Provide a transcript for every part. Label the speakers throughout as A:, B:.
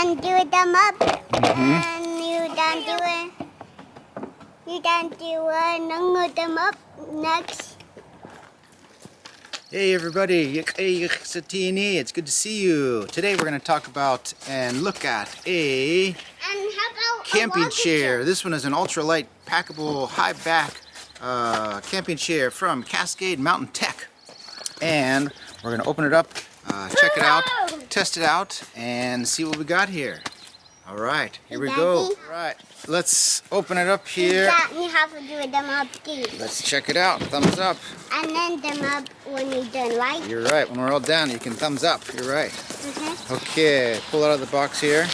A: done do them up, and you done do it. You done do none of them up next.
B: Hey everybody, it's good to see you. Today we're going to talk about and look at a
A: And how about
B: camping chair. This one is an ultralight packable high back camping chair from Cascade Mountain Tech. And we're going to open it up, check it out, test it out, and see what we got here. All right, here we go. All right, let's open it up here.
A: You have to do them up too.
B: Let's check it out. Thumbs up.
A: And then them up when you're done, right?
B: You're right. When we're all done, you can thumbs up. You're right.
A: Okay.
B: Okay, pull it out of the box here.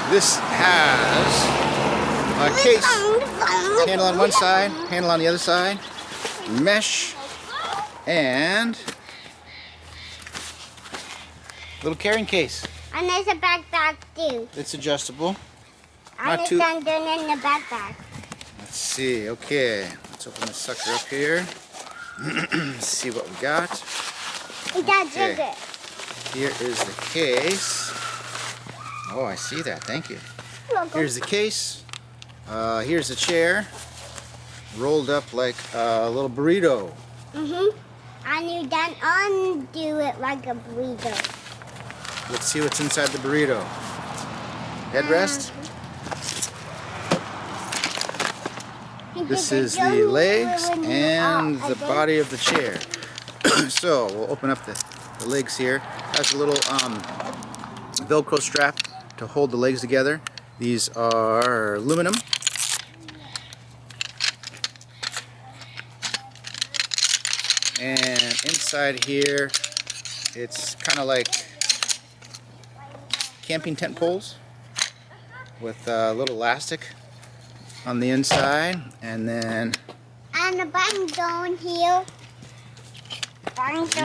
B: This has a case. Handle on one side, handle on the other side, mesh, and little carrying case.
A: And there's a backpack too.
B: It's adjustable.
A: And it's done in the backpack.
B: Let's see. Okay, let's open this sucker up here. See what we got.
A: Okay.
B: Here is the case. Oh, I see that. Thank you. Here's the case. Here's the chair. Rolled up like a little burrito.
A: And you done undo it like a burrito.
B: Let's see what's inside the burrito. Headrest. This is the legs and the body of the chair. So we'll open up the legs here. Has a little Velcro strap to hold the legs together. These are aluminum. And inside here, it's kind of like camping tent poles with a little elastic on the inside, and then
A: and the button down here.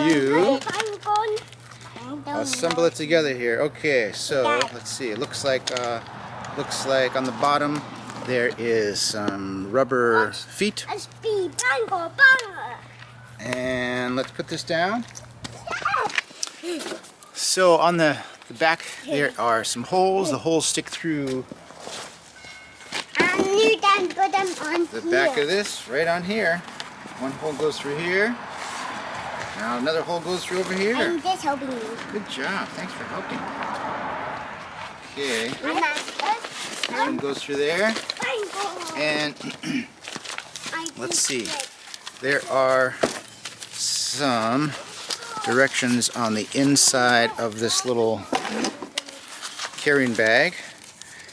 B: You assemble it together here. Okay, so let's see. It looks like on the bottom there is some rubber feet. And let's put this down. So on the back there are some holes. The holes stick through
A: and you then put them on
B: the back of this, right on here. One hole goes through here. Now another hole goes through over here.
A: I'm just helping you.
B: Good job. Thanks for helping. Okay. One goes through there. And let's see. There are some directions on the inside of this little carrying bag.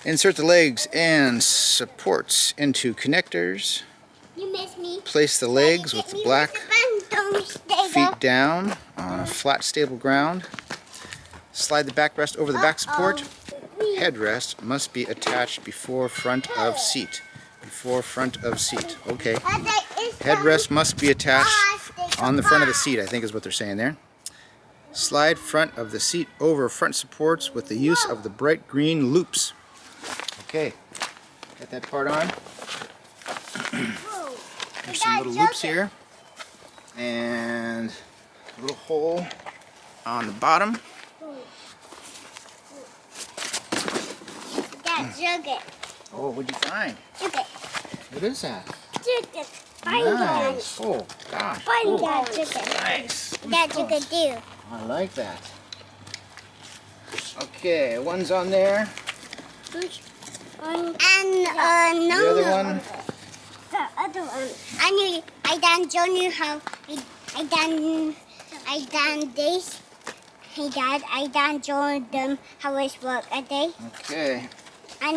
B: Insert the legs and supports into connectors.
A: You miss me.
B: Place the legs with the black feet down on a flat, stable ground. Slide the backrest over the back support. Headrest must be attached before front of seat. Before front of seat. Okay. Headrest must be attached on the front of the seat, I think is what they're saying there. Slide front of the seat over front supports with the use of the bright green loops. Okay. Get that part on. There's some little loops here. And a little hole on the bottom. Oh, what'd you find? What is that? Nice. Oh, gosh. Oh, nice.
A: That you could do.
B: I like that. Okay, one's on there.
A: And
B: The other one.
A: The other one. I done show you how I done this. Hey Dad, I done show them how it works, okay?
B: Okay.
A: I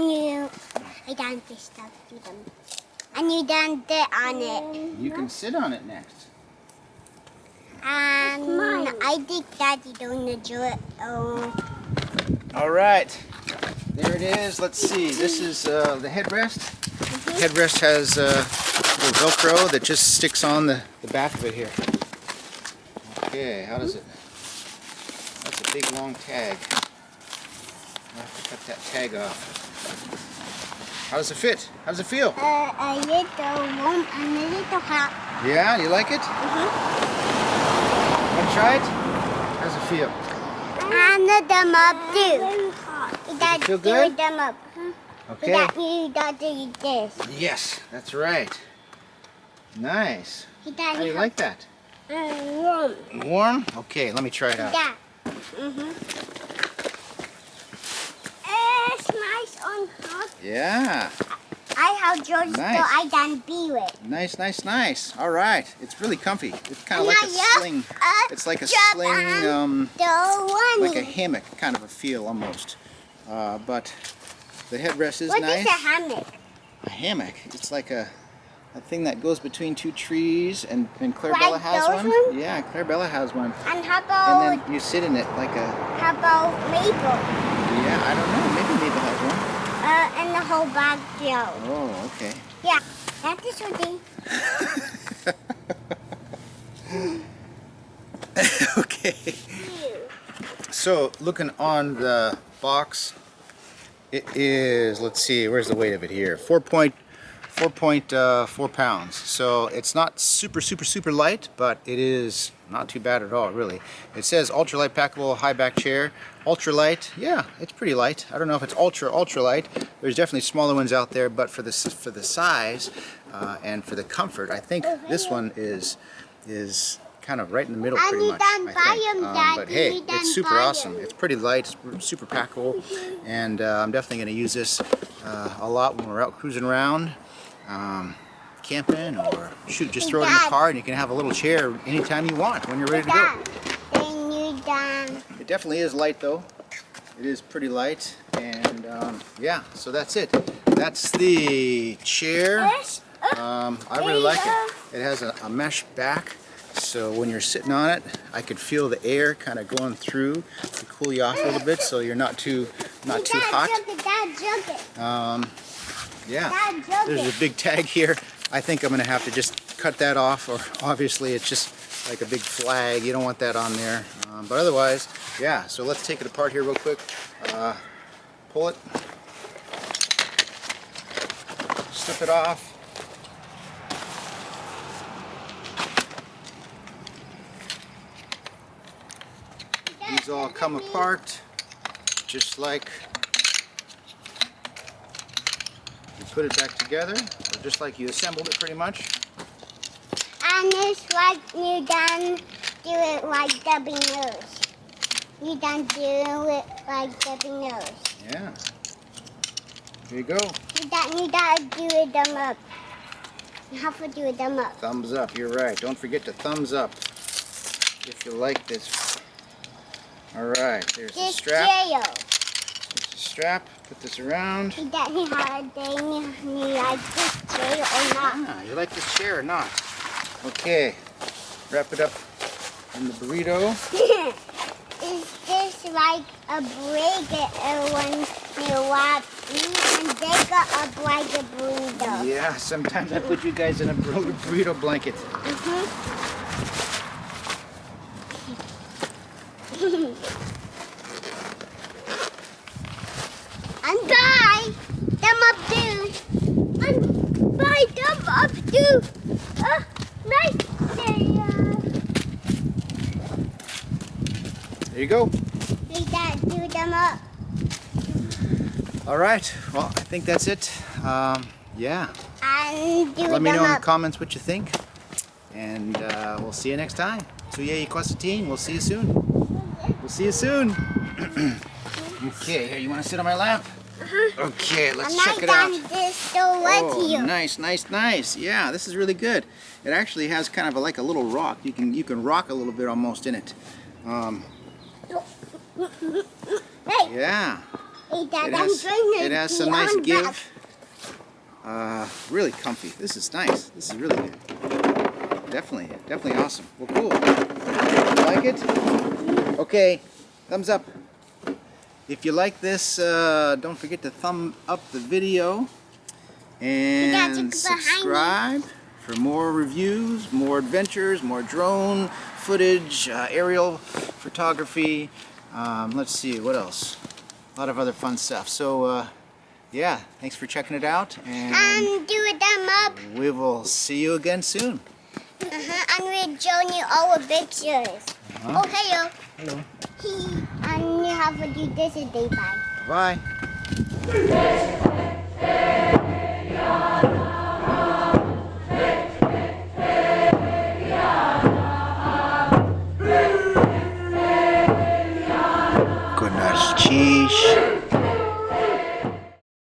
A: done this stuff to them. And you done that on it.
B: You can sit on it next.
A: And I think Daddy don't do it. Oh.
B: All right. There it is. Let's see. This is the headrest. The headrest has a little Velcro that just sticks on the back of it here. Okay, how does it? That's a big long tag. I'll have to cut that tag off. How does it fit? How does it feel?
A: A little warm and a little hot.
B: Yeah, you like it? Want to try it? How does it feel?
A: And them up too.
B: Does it feel good?
A: Them up.
B: Okay.
A: You got to eat this.
B: Yes, that's right. Nice. How do you like that?
A: Warm.
B: Warm? Okay, let me try it out.
A: Yeah. It's nice on hot.
B: Yeah.
A: I have George,
B: Nice.
A: so I done be with.
B: Nice, nice, nice. All right. It's really comfy. It's kind of like a sling. It's like a sling, like a hammock kind of a feel almost. But the headrest is nice.
A: What is a hammock?
B: A hammock. It's like a thing that goes between two trees, and Clarabella has one. Yeah, Clarabella has one.
A: And how about?
B: And then you sit in it like a.
A: How about Mabel?
B: Yeah, I don't know. Maybe Mabel has one.
A: And the whole backyard.
B: Oh, okay.
A: Yeah, that is what they.
B: Okay. So, looking on the box, it is, let's see, where's the weight of it here? 4.4 pounds. So, it's not super light, but it is not too bad at all, really. It says Ultralight Packable High Back Chair. Ultralight, yeah, it's pretty light. I don't know if it's ultralight. There's definitely smaller ones out there, but for the size and for the comfort, I think this one is kind of right in the middle, pretty much. I think. But hey, it's super awesome. It's pretty light, it's super packable, and I'm definitely going to use this a lot when we're out cruising around, camping, or shoot, just throw it in the car, and you can have a little chair anytime you want when you're ready to go. It definitely is light, though. It is pretty light, and yeah, so that's it. That's the chair. I really like it. It has a mesh back, so when you're sitting on it, I could feel the air kind of going through to cool you off a little bit, so you're not too hot. Yeah, there's a big tag here. I think I'm going to have to just cut that off, or obviously it's just like a big flag. You don't want that on there. But otherwise, yeah, so let's take it apart here real quick. Pull it. Slip it off. These all come apart just like you put it back together, or just like you assembled it pretty much.
A: And it's like you done do it like Debbie knows. You done do it like Debbie knows.
B: Yeah. Here you go.
A: You done do it them up. You have to do it them up.
B: Thumbs up, you're right. Don't forget to thumbs up if you like this. Alright, there's the strap. There's the strap. Put this around.
A: You like this chair or not?
B: Ah, you like this chair or not? Okay. Wrap it up in the burrito.
A: Is this like a blanket when you wrap me and they got a blanket burrito?
B: Yeah, sometimes I put you guys in a burrito blanket.
A: And buy them up too. And buy them up too. Nice day.
B: There you go.
A: We got to do them up.
B: All right. Well, I think that's it. Yeah.
A: And do
B: Let me
A: them
B: know in the
A: up.
B: comments what you think. And we'll see you next time. Suye Ikwasatin. We'll see you soon. We'll see you soon. Okay, here, you want to sit on my lap? Okay, let's check it out.
A: This so
B: Oh, nice, nice, nice. Yeah, this is really good. It actually has kind of like a little rock. You can rock a little bit almost in it. Yeah.
A: Hey, Dad,
B: it has some nice give. Really comfy. This is nice. This is really good. Definitely awesome. Well, cool. You like it? Okay, thumbs up. If you like this, don't forget to thumb up the video and subscribe for more reviews, more adventures, more drone footage, aerial photography. Let's see, what else? A lot of other fun stuff. So, yeah, thanks for checking it out. And
A: do a thumb up.
B: We will see you again soon.
A: And we're showing you all the pictures. Oh, hello.
B: Hello.
A: And showing you how to do this a day. Bye.
B: Bye. Gunalchéesh.